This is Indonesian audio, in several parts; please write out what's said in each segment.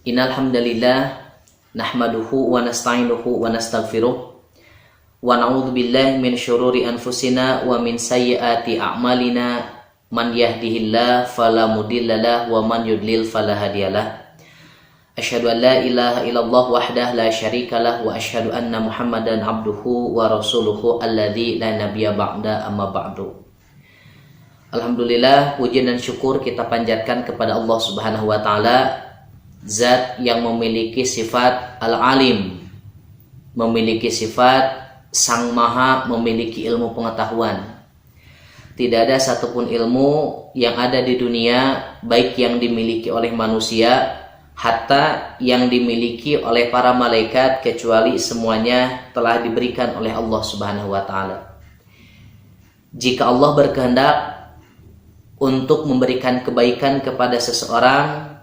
Innal hamdalillah nahmaduhu wa nasta'inuhu wa nastaghfiruh wa na'udzu billahi min syururi anfusina wa min sayyiati a'malina man yahdihillahu fala mudhillalah wa man yudlil fala hadiyalah. Asyhadu an la ilaha illallah wahdahu la syarikalah wa asyhadu anna Muhammadan abduhu wa rasuluhu alladzi la nabiyya ba'da amma ba'du. Alhamdulillah, puji dan syukur kita panjatkan kepada Allah Subhanahu wa taala, Zat yang memiliki sifat Al-Alim, memiliki sifat Sang Maha, memiliki ilmu pengetahuan. Tidak ada satupun ilmu yang ada di dunia, baik yang dimiliki oleh manusia, hatta yang dimiliki oleh para malaikat, kecuali semuanya telah diberikan oleh Allah Subhanahu wa taala. Jika Allah berkehendak untuk memberikan kebaikan kepada seseorang,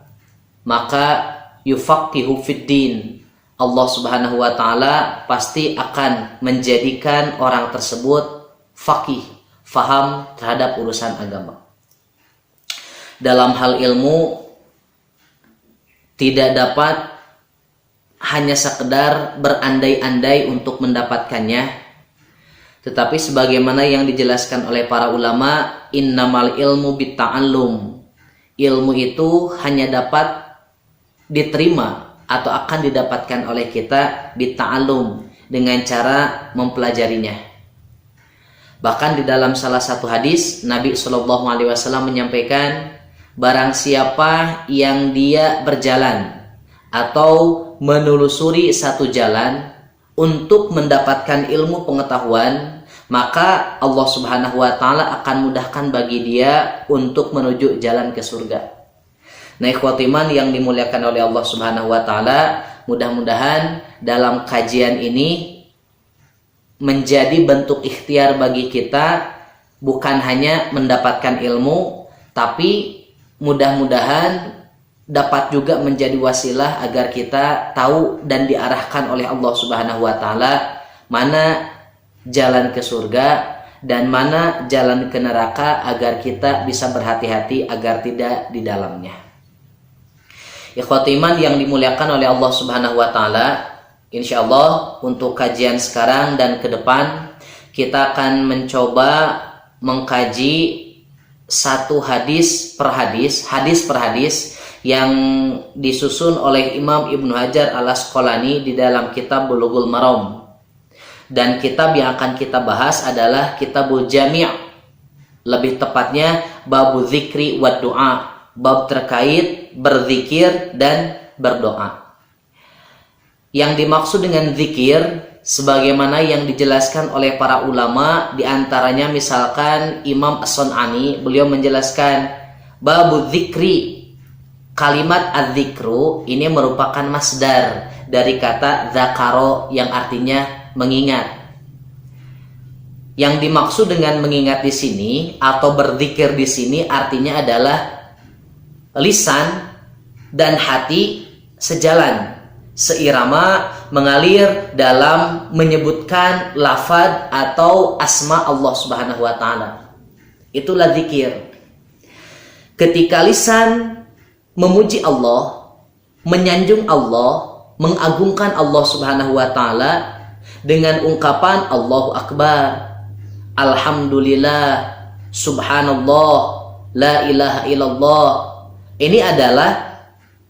maka yufaqihu fiddin, Allah Subhanahu wa taala pasti akan menjadikan orang tersebut faqih, faham terhadap urusan agama. Dalam hal ilmu tidak dapat hanya sekedar berandai-andai untuk mendapatkannya, tetapi sebagaimana yang dijelaskan oleh para ulama, innamal ilmu bitta'allum, ilmu itu hanya dapat diterima atau akan didapatkan oleh kita bitta'allum, dengan cara mempelajarinya. Bahkan di dalam salah satu hadis Nabi SAW menyampaikan, barang siapa yang dia berjalan atau menelusuri satu jalan untuk mendapatkan ilmu pengetahuan, maka Allah Subhanahu wa taala akan mudahkan bagi dia untuk menuju jalan ke surga. Nah, ikhwati iman yang dimuliakan oleh Allah Subhanahu wa taala, mudah-mudahan dalam kajian ini menjadi bentuk ikhtiar bagi kita, bukan hanya mendapatkan ilmu, tapi mudah-mudahan dapat juga menjadi wasilah agar kita tahu dan diarahkan oleh Allah Subhanahu wa taala mana jalan ke surga dan mana jalan ke neraka, agar kita bisa berhati-hati agar tidak di dalamnya. Ikhwati iman yang dimuliakan oleh Allah Subhanahu wa taala, insyaallah untuk kajian sekarang dan ke depan kita akan mencoba mengkaji satu hadis per hadis yang disusun oleh Imam Ibnu Hajar Al-Asqalani di dalam kitab Bulughul Maram. Dan kitab yang akan kita bahas adalah Kitabul Jami', lebih tepatnya Babu Dzikri wad Du'a, bab terkait berzikir dan berdoa. Yang dimaksud dengan zikir sebagaimana yang dijelaskan oleh para ulama, diantaranya misalkan Imam As-Sun'ani, beliau menjelaskan babu dzikri, kalimat az-zikru ini merupakan masdar dari kata dzakaro yang artinya mengingat. Yang dimaksud dengan mengingat di sini atau berzikir di sini artinya adalah lisan dan hati sejalan, seirama, mengalir dalam menyebutkan lafaz atau asma Allah Subhanahu wa taala. Itulah zikir. Ketika lisan memuji Allah, menyanjung Allah, mengagungkan Allah Subhanahu wa taala dengan ungkapan Allahu Akbar, Alhamdulillah, Subhanallah, La ilaha illallah. Ini adalah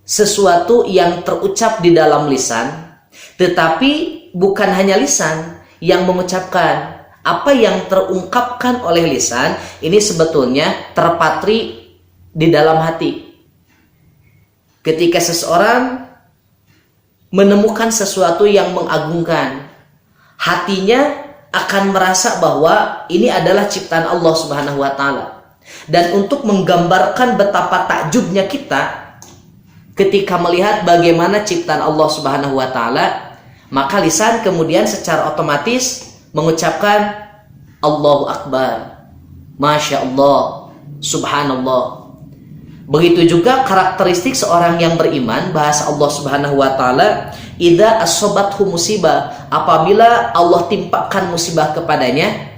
sesuatu yang terucap di dalam lisan, tetapi bukan hanya lisan yang mengucapkan. Apa yang terungkapkan oleh lisan ini sebetulnya terpatri di dalam hati. Ketika seseorang menemukan sesuatu yang mengagumkan, hatinya akan merasa bahwa ini adalah ciptaan Allah Subhanahu wa taala. Dan untuk menggambarkan betapa takjubnya kita ketika melihat bagaimana ciptaan Allah Subhanahu wa taala, maka lisan kemudian secara otomatis mengucapkan Allahu Akbar, Masya Allah, Subhanallah. Begitu juga karakteristik seorang yang beriman, bahasa Allah Subhanahu wa taala, idza asobathu musibah, apabila Allah timpakan musibah kepadanya,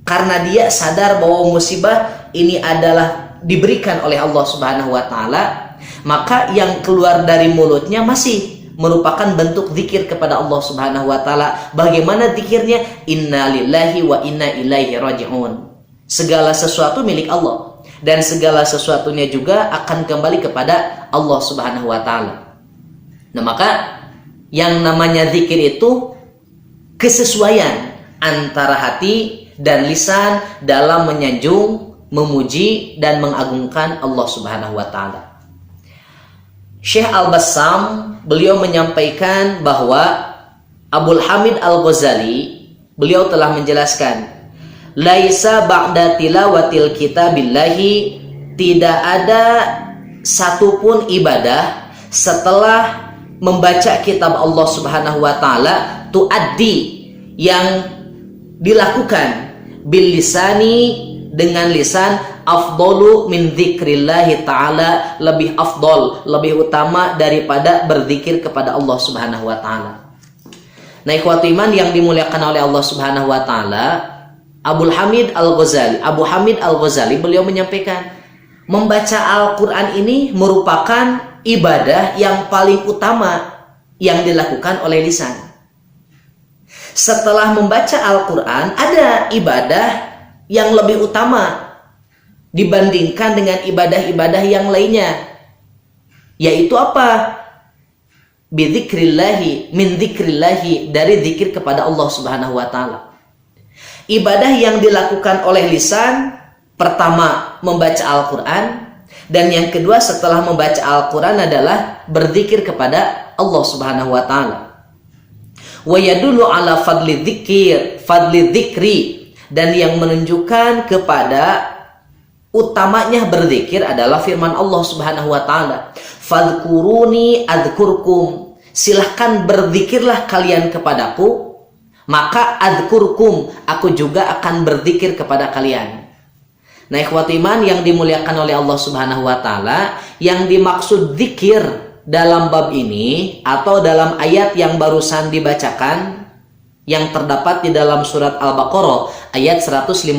karena dia sadar bahwa musibah ini adalah diberikan oleh Allah Subhanahu wa taala, maka yang keluar dari mulutnya masih merupakan bentuk zikir kepada Allah Subhanahu wa taala. Bagaimana zikirnya? Inna lillahi wa inna ilaihi raji'un. Segala sesuatu milik Allah dan segala sesuatunya juga akan kembali kepada Allah Subhanahu wa taala. Nah, maka yang namanya zikir itu kesesuaian antara hati dan lisan dalam menyanjung, memuji dan mengagungkan Allah Subhanahu wa taala. Syekh Al-Bassam beliau menyampaikan bahwa Abdul Hamid Al-Ghazali beliau telah menjelaskan, laisa ba'da tilawatil kitabillahi, tidak ada satupun ibadah setelah membaca kitab Allah Subhanahu wa taala tuaddi, yang dilakukan bil lisani, dengan lisan, afdalu min dzikrillahi ta'ala, lebih afdol, lebih utama daripada berzikir kepada Allah Subhanahu wa taala. Nah, ikhwati iman yang dimuliakan oleh Allah Subhanahu wa taala, Abu Hamid Al-Ghazali beliau menyampaikan, membaca Al-Qur'an ini merupakan ibadah yang paling utama yang dilakukan oleh lisan. Setelah membaca Al-Qur'an, ada ibadah yang lebih utama dibandingkan dengan ibadah-ibadah yang lainnya, yaitu apa? Bidzikrillahi, min dzikrillahi, dari zikir kepada Allah Subhanahu wa taala. Ibadah yang dilakukan oleh lisan, pertama membaca Al-Qur'an, dan yang kedua setelah membaca Al-Qur'an adalah berzikir kepada Allah Subhanahu wa taala. Wa yadullu ala fadli dzikri, dan yang menunjukkan kepada utamanya berzikir adalah firman Allah Subhanahu wa taala, fadhkuruni adzkurkum, silahkan berzikirlah kalian kepadaku, maka adzkurkum, aku juga akan berzikir kepada kalian. Nah, ikhwati iman yang dimuliakan oleh Allah Subhanahu wa taala, yang dimaksud zikir dalam bab ini atau dalam ayat yang barusan dibacakan, yang terdapat di dalam surat Al-Baqarah ayat 158-52,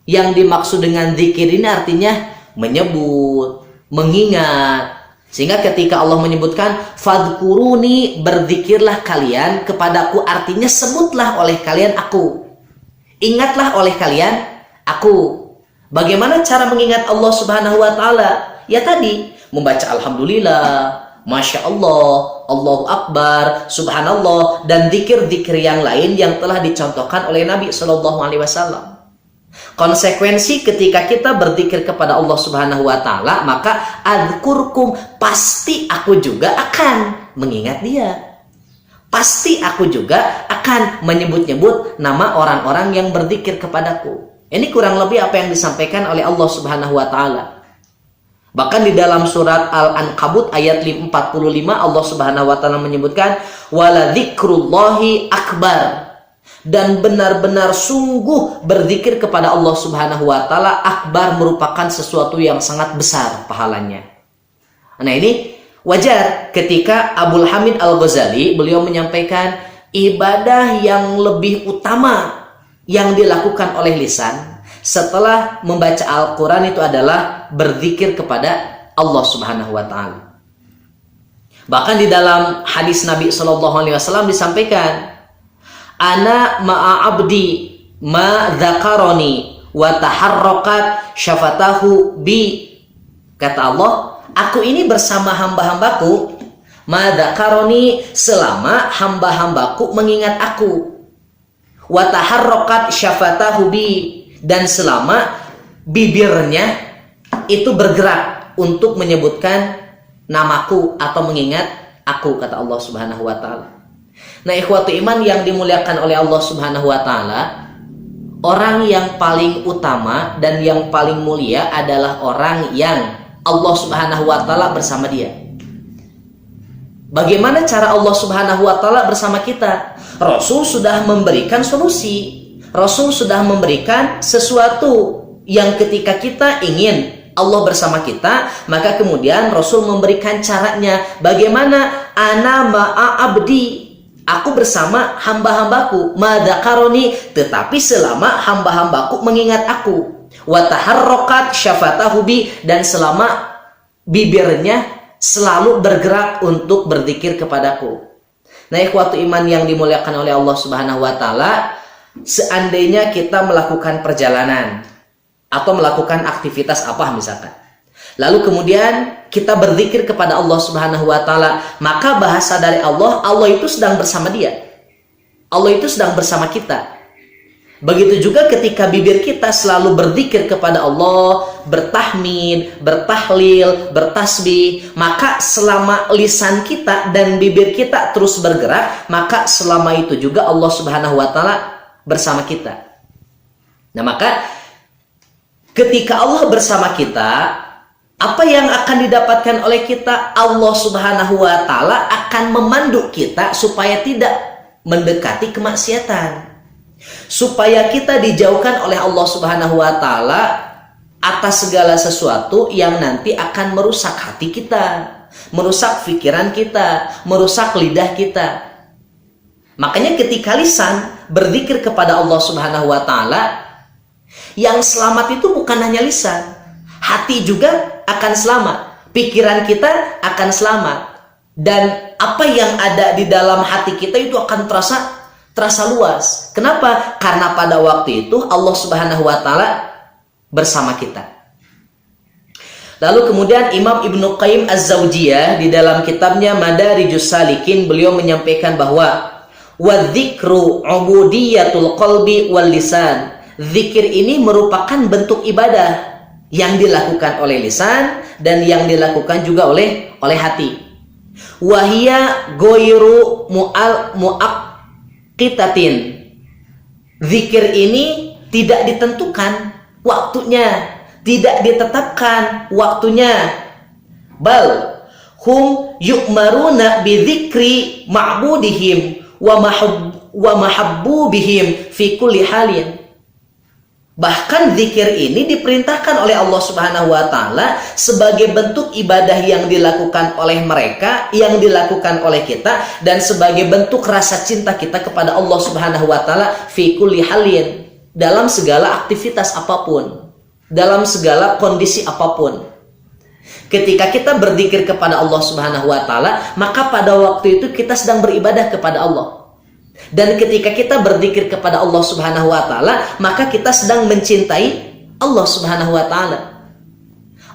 yang dimaksud dengan zikir ini artinya menyebut, mengingat. Sehingga ketika Allah menyebutkan fadhkuruni, berzikirlah kalian kepadaku, artinya sebutlah oleh kalian aku, ingatlah oleh kalian aku. Bagaimana cara mengingat Allah Subhanahu wa taala? Ya tadi, membaca alhamdulillah, Masya Allah, Allahu Akbar, Subhanallah, dan zikir-zikir yang lain yang telah dicontohkan oleh Nabi Shallallahu Alaihi Wasallam. Konsekuensi ketika kita berzikir kepada Allah Subhanahu wa taala, maka adzkurkum, pasti aku juga akan mengingat dia. Pasti aku juga akan menyebut-nyebut nama orang-orang yang berzikir kepadaku. Ini kurang lebih apa yang disampaikan oleh Allah Subhanahu wa taala. Bahkan di dalam surat Al-Ankabut ayat 45 Allah Subhanahu wa taala menyebutkan wala dzikrullahi akbar, dan benar-benar sungguh berzikir kepada Allah Subhanahu wa taala akbar, merupakan sesuatu yang sangat besar pahalanya. Nah, ini wajar ketika Abdul Hamid Al-Ghazali beliau menyampaikan ibadah yang lebih utama yang dilakukan oleh lisan setelah membaca Al-Quran itu adalah berzikir kepada Allah Subhanahu wa taala. Bahkan di dalam hadis Nabi Shallallahu Alaihi Wasallam disampaikan, ana ma'a abdi ma dzakaroni wa taharrakat syafatahu bi. Kata Allah, aku ini bersama hamba-hambaku, ma dzakaroni, selama hamba-hambaku mengingat aku, wa taharrakat syafatahu bi, dan selama bibirnya itu bergerak untuk menyebutkan namaku atau mengingat aku, kata Allah Subhanahu wa taala. Nah, ikhwatu iman yang dimuliakan oleh Allah Subhanahu wa taala, orang yang paling utama dan yang paling mulia adalah orang yang Allah Subhanahu wa taala bersama dia. Bagaimana cara Allah Subhanahu wa taala bersama kita? Rasul sudah memberikan solusi. Rasul sudah memberikan sesuatu yang ketika kita ingin Allah bersama kita, maka kemudian Rasul memberikan caranya. Bagaimana? Ana ma'a abdi, aku bersama hamba-hambaku, madzakaroni, tetapi selama hamba-hambaku mengingat aku, wa taharrakat syafatahu bi, dan selama bibirnya selalu bergerak untuk berzikir kepadaku. Nah, ikhwatu iman yang dimuliakan oleh Allah Subhanahu wa taala, seandainya kita melakukan perjalanan atau melakukan aktivitas apa misalkan, lalu kemudian kita berzikir kepada Allah Subhanahu wa taala, maka bahasa dari Allah, Allah itu sedang bersama dia. Allah itu sedang bersama kita. Begitu juga ketika bibir kita selalu berzikir kepada Allah, bertahmid, bertahlil, bertasbih, maka selama lisan kita dan bibir kita terus bergerak, maka selama itu juga Allah Subhanahu wa taala bersama kita. Nah, maka ketika Allah bersama kita, apa yang akan didapatkan oleh kita? Allah Subhanahu wa taala akan memandu kita supaya tidak mendekati kemaksiatan, supaya kita dijauhkan oleh Allah Subhanahu wa taala atas segala sesuatu yang nanti akan merusak hati kita, merusak pikiran kita, merusak lidah kita. Makanya ketika lisan berzikir kepada Allah Subhanahu wa taala, yang selamat itu bukan hanya lisan, hati juga akan selamat, pikiran kita akan selamat, dan apa yang ada di dalam hati kita itu akan terasa luas. Kenapa? Karena pada waktu itu Allah Subhanahu wa taala bersama kita. Lalu kemudian Imam Ibnu Qayyim Az-Zawjiyah di dalam kitabnya Madarijus Salikin, beliau menyampaikan bahwa wadzikru ubudiyatul qalbi wal lisan. Zikir ini merupakan bentuk ibadah yang dilakukan oleh lisan dan yang dilakukan juga oleh hati. Wahia goiru mu'aqqitatin. Zikir ini tidak ditentukan waktunya, tidak ditetapkan waktunya. Bal hum yu'maruna bidzikri ma'budihim wa mahabbubihim fi kulli halin. Bahkan zikir ini diperintahkan oleh Allah Subhanahu wa taala sebagai bentuk ibadah yang dilakukan oleh mereka, yang dilakukan oleh kita, dan sebagai bentuk rasa cinta kita kepada Allah Subhanahu wa taala fi kulli halin, dalam segala aktivitas apapun, dalam segala kondisi apapun. Ketika kita berzikir kepada Allah Subhanahu wa taala, maka pada waktu itu kita sedang beribadah kepada Allah. Dan ketika kita berzikir kepada Allah Subhanahu wa taala, maka kita sedang mencintai Allah Subhanahu wa taala.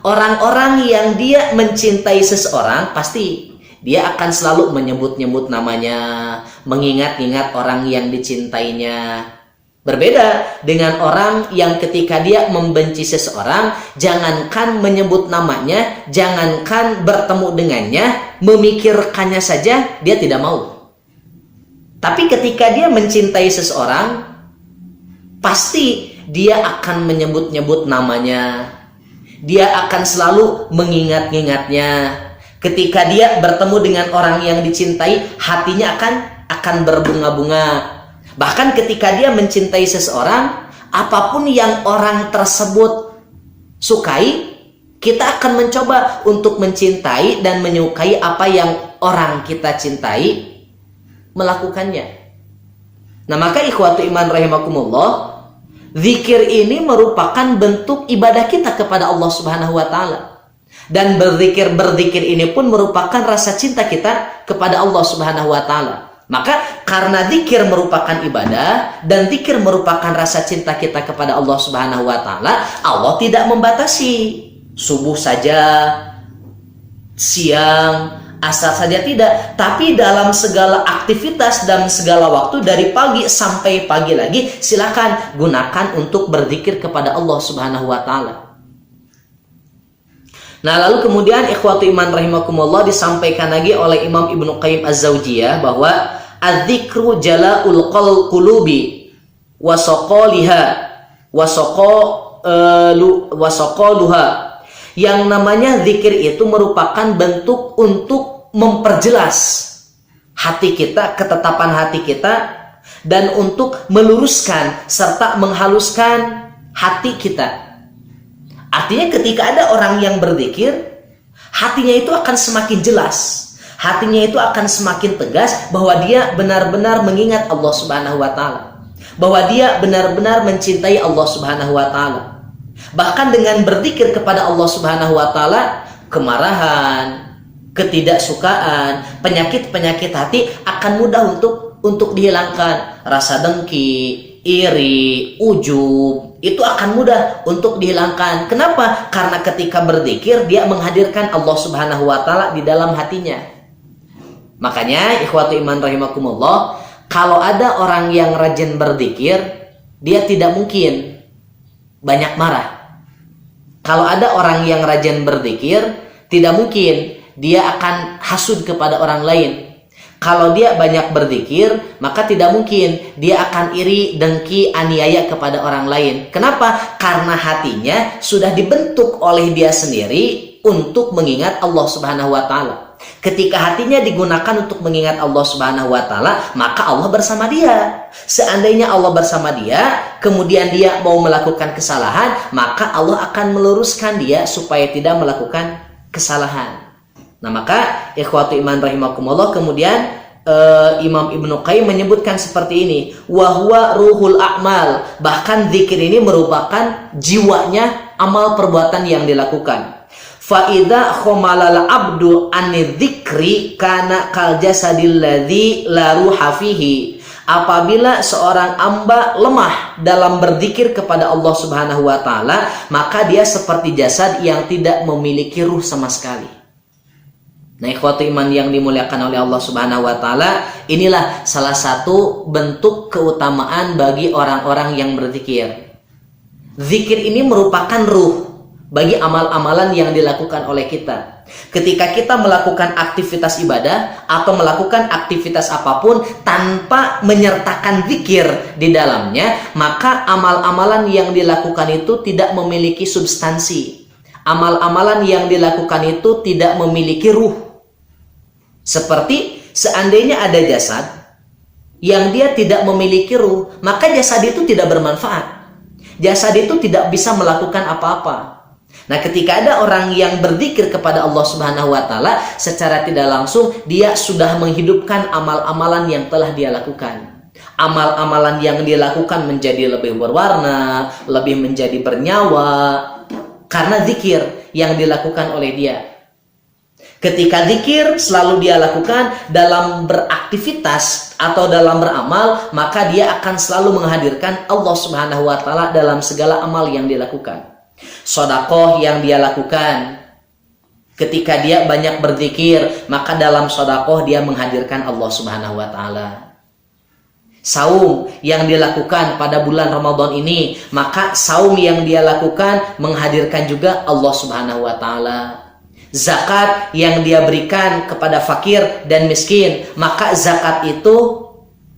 Orang-orang yang dia mencintai seseorang, pasti dia akan selalu menyebut-nyebut namanya, mengingat-ingat orang yang dicintainya. Berbeda dengan orang yang ketika dia membenci seseorang, jangankan menyebut namanya, jangankan bertemu dengannya, memikirkannya saja dia tidak mau. Tapi ketika dia mencintai seseorang, pasti dia akan menyebut-nyebut namanya. Dia akan selalu mengingat-ingatnya. Ketika dia bertemu dengan orang yang dicintai, hatinya akan berbunga-bunga. Bahkan ketika dia mencintai seseorang, apapun yang orang tersebut sukai, kita akan mencoba untuk mencintai dan menyukai apa yang orang kita cintai melakukannya. Nah, maka ikhwatu iman rahimakumullah, zikir ini merupakan bentuk ibadah kita kepada Allah Subhanahu wa taala. Dan berzikir ini pun merupakan rasa cinta kita kepada Allah Subhanahu wa taala. Maka karena zikir merupakan ibadah dan zikir merupakan rasa cinta kita kepada Allah Subhanahu wa taala, Allah tidak membatasi subuh saja, siang, asar saja, tidak, tapi dalam segala aktivitas dan segala waktu, dari pagi sampai pagi lagi, silakan gunakan untuk berzikir kepada Allah Subhanahu wa taala. Nah, lalu kemudian ikhwatu iman rahimakumullah, disampaikan lagi oleh Imam Ibnu Qayyim Az-Zawjiyah bahwa adzikru jala'ul qulubi wa saqaliha wa saqaluha. Yang namanya zikir itu merupakan bentuk untuk memperjelas hati kita, ketetapan hati kita, dan untuk meluruskan serta menghaluskan hati kita. Artinya ketika ada orang yang berzikir, hatinya itu akan semakin jelas, hatinya itu akan semakin tegas bahwa dia benar-benar mengingat Allah Subhanahu wa taala, bahwa dia benar-benar mencintai Allah Subhanahu wa taala. Bahkan dengan berzikir kepada Allah Subhanahu wa taala, kemarahan, ketidaksukaan, penyakit-penyakit hati akan mudah untuk dihilangkan. Rasa dengki, iri, ujub, itu akan mudah untuk dihilangkan. Kenapa? Karena ketika berzikir dia menghadirkan Allah Subhanahu wa taala di dalam hatinya. Makanya ikhwatu iman rahimakumullah, kalau ada orang yang rajin berzikir, dia tidak mungkin banyak marah. Kalau ada orang yang rajin berzikir, tidak mungkin dia akan hasud kepada orang lain. Kalau dia banyak berzikir, maka tidak mungkin dia akan iri, dengki, aniaya kepada orang lain. Kenapa? Karena hatinya sudah dibentuk oleh dia sendiri untuk mengingat Allah Subhanahu wa taala. Ketika hatinya digunakan untuk mengingat Allah Subhanahu wa taala, maka Allah bersama dia. Seandainya Allah bersama dia, kemudian dia mau melakukan kesalahan, maka Allah akan meluruskan dia supaya tidak melakukan kesalahan. Nah, maka ikhwatu iman rahimakumullah, kemudian Imam Ibnu Qayyim menyebutkan seperti ini, wa huwa ruhul a'mal. Bahkan zikir ini merupakan jiwanya amal perbuatan yang dilakukan. Fa idza khamalal abdu an-dzikri kana kal jasadil ladzi la ruha fihi. Apabila seorang hamba lemah dalam berzikir kepada Allah Subhanahu wa taala, maka dia seperti jasad yang tidak memiliki ruh sama sekali. Nah, ikhwatu iman yang dimuliakan oleh Allah Subhanahu wa taala, inilah salah satu bentuk keutamaan bagi orang-orang yang berzikir. Zikir ini merupakan ruh bagi amal-amalan yang dilakukan oleh kita. Ketika kita melakukan aktivitas ibadah atau melakukan aktivitas apapun tanpa menyertakan zikir di dalamnya, maka amal-amalan yang dilakukan itu tidak memiliki substansi. Amal-amalan yang dilakukan itu tidak memiliki ruh. Seperti seandainya ada jasad yang dia tidak memiliki ruh, maka jasad itu tidak bermanfaat. Jasad itu tidak bisa melakukan apa-apa. Nah, ketika ada orang yang berzikir kepada Allah Subhanahu wa taala, secara tidak langsung dia sudah menghidupkan amal-amalan yang telah dia lakukan. Amal-amalan yang dilakukan menjadi lebih berwarna, lebih menjadi bernyawa karena zikir yang dilakukan oleh dia. Ketika zikir selalu dia lakukan dalam beraktivitas atau dalam beramal, maka dia akan selalu menghadirkan Allah Subhanahu wa taala dalam segala amal yang dilakukan. Sedekah yang dia lakukan, ketika dia banyak berzikir, maka dalam sedekah dia menghadirkan Allah Subhanahu wa taala. Saum yang dilakukan pada bulan Ramadan ini, maka saum yang dia lakukan menghadirkan juga Allah Subhanahu wa taala. Zakat yang dia berikan kepada fakir dan miskin, maka zakat itu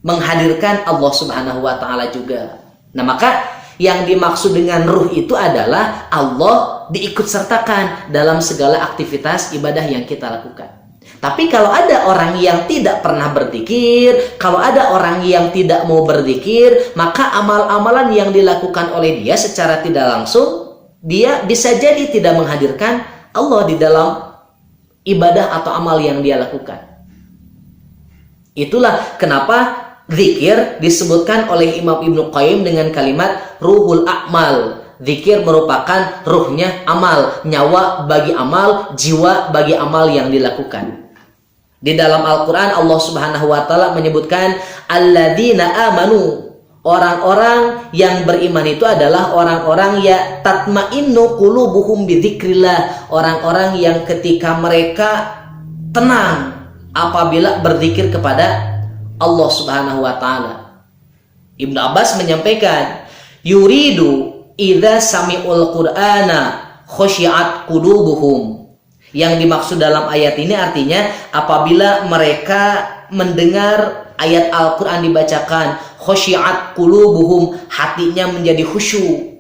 menghadirkan Allah Subhanahu wa taala juga. Nah, maka yang dimaksud dengan ruh itu adalah Allah diikut sertakan dalam segala aktivitas ibadah yang kita lakukan. Tapi kalau ada orang yang tidak pernah berzikir, kalau ada orang yang tidak mau berzikir, maka amal-amalan yang dilakukan oleh dia secara tidak langsung, dia bisa jadi tidak menghadirkan Allah di dalam ibadah atau amal yang dia lakukan. Itulah kenapa zikir disebutkan oleh Imam Ibnu Qayyim dengan kalimat ruhul a'mal. Zikir merupakan ruhnya amal, nyawa bagi amal, jiwa bagi amal yang dilakukan. Di dalam Al-Quran Allah Subhanahu wa taala menyebutkan alladzina amanu. Orang-orang yang beriman itu adalah orang-orang ya tatmainnu qulubuhum bidzikrillah. Orang-orang yang ketika mereka tenang apabila berzikir kepada Allah Subhanahu wa taala. Ibnu Abbas menyampaikan, yuridu idza sami'ul qur'ana khasyi'at qulubuhum. Yang dimaksud dalam ayat ini artinya apabila mereka mendengar ayat Al-Qur'an dibacakan, khasyi'at qulubuhum, hatinya menjadi khusyuk.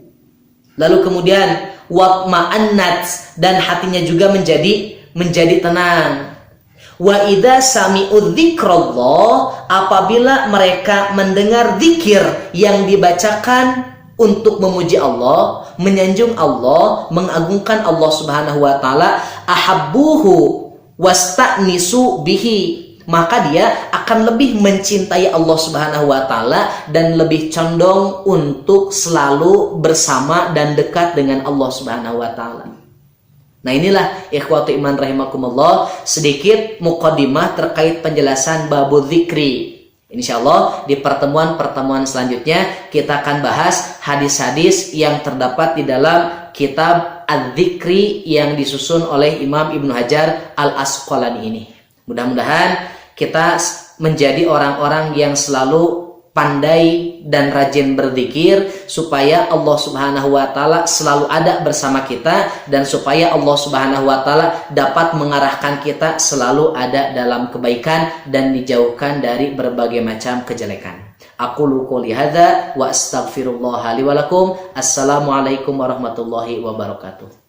Lalu kemudian watma'annat, dan hatinya juga menjadi tenang. Wa idza sami'u dzikrallah, apabila mereka mendengar zikir yang dibacakan untuk memuji Allah, menyanjung Allah, mengagungkan Allah Subhanahu wa taala, ahabbuhu wasta'nisu bihi, maka dia akan lebih mencintai Allah Subhanahu wa taala dan lebih condong untuk selalu bersama dan dekat dengan Allah Subhanahu wa taala. Nah inilah ikhwatu iman rahimakumullah sedikit muqaddimah terkait penjelasan babu dzikri. Insyaallah di pertemuan-pertemuan selanjutnya kita akan bahas hadis-hadis yang terdapat di dalam kitab Adz-Dzikri yang disusun oleh Imam Ibnu Hajar Al-Asqalani ini. Mudah-mudahan kita menjadi orang-orang yang selalu pandai dan rajin berzikir supaya Allah Subhanahu wa taala selalu ada bersama kita dan supaya Allah Subhanahu wa taala dapat mengarahkan kita selalu ada dalam kebaikan dan dijauhkan dari berbagai macam kejelekan. Aqulu qouli hadza wa astaghfirullah li wa lakum. Assalamualaikum warahmatullahi wabarakatuh.